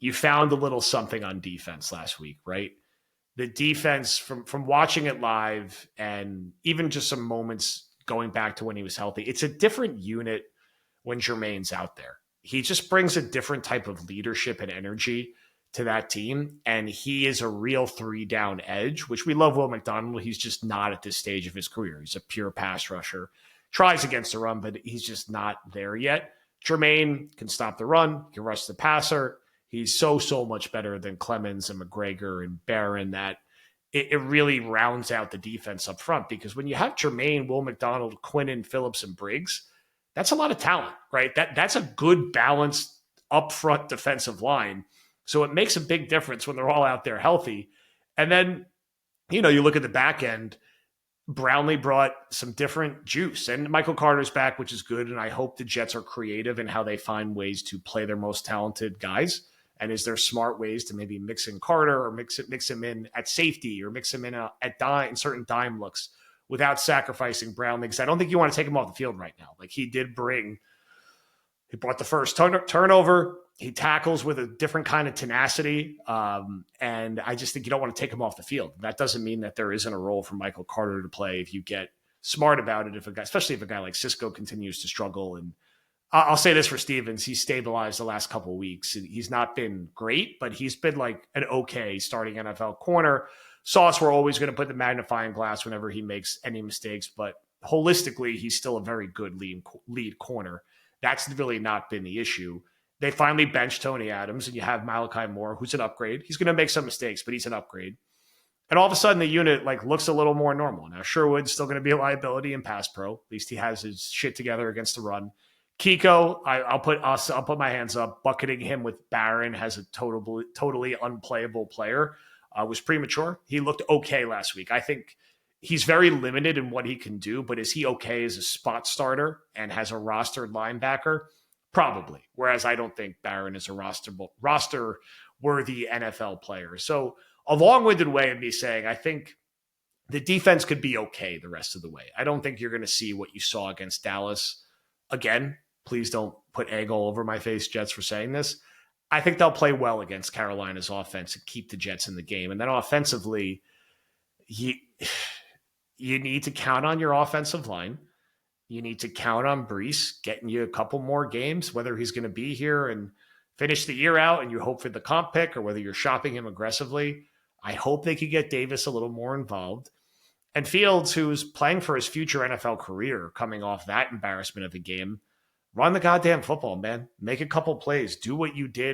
you found a little something on defense last week, right? The defense from watching it live and even just some moments going back to when he was healthy, it's a different unit when Jermaine's out there. He just brings a different type of leadership and energy to that team. And he is a real 3-down edge, which we love Will McDonald. He's just not at this stage of his career. He's a pure pass rusher. Tries against the run, but he's just not there yet. Jermaine can stop the run, he can rush the passer. He's so much better than Clemens and McGregor and Barron that it really rounds out the defense up front, because when you have Jermaine, Will McDonald, Quinnen, Phillips, and Briggs, that's a lot of talent, right? That's a good balanced upfront defensive line. So it makes a big difference when they're all out there healthy. And then, you look at the back end, Brownlee brought some different juice, and Michael Carter's back, which is good. And I hope the Jets are creative in how they find ways to play their most talented guys. And is there smart ways to maybe mix in Carter or mix him in at safety or mix him in at dime, certain dime looks without sacrificing Brownlee? Because I don't think you want to take him off the field right now. Like he brought the first turnover. He tackles with a different kind of tenacity. And I just think you don't want to take him off the field. That doesn't mean that there isn't a role for Michael Carter to play if you get smart about it. Especially if a guy like Cisco continues to struggle. And I'll say this for Stevens, he's stabilized the last couple of weeks. He's not been great, but he's been like an okay starting NFL corner. Sauce, we're always going to put the magnifying glass whenever he makes any mistakes, but holistically, he's still a very good lead corner. That's really not been the issue. They finally benched Tony Adams, and you have Malachi Moore, who's an upgrade. He's going to make some mistakes, but he's an upgrade. And all of a sudden, the unit looks a little more normal. Now, Sherwood's still going to be a liability in pass pro. At least he has his shit together against the run. Kiko, I'll put my hands up. Bucketing him with Barron as a totally unplayable player was premature. He looked okay last week. I think he's very limited in what he can do, but is he okay as a spot starter and has a rostered linebacker? Probably. Whereas I don't think Barron is a roster-worthy NFL player. So a long-winded way of me saying I think the defense could be okay the rest of the way. I don't think you're going to see what you saw against Dallas. Again, please don't put egg all over my face, Jets, for saying this. I think they'll play well against Carolina's offense and keep the Jets in the game. And then offensively, you need to count on your offensive line. You need to count on Brees getting you a couple more games, whether he's going to be here and finish the year out and you hope for the comp pick or whether you're shopping him aggressively. I hope they could get Davis a little more involved. And Fields, who's playing for his future NFL career, coming off that embarrassment of a game, run the goddamn football, man. Make a couple plays. Do what you did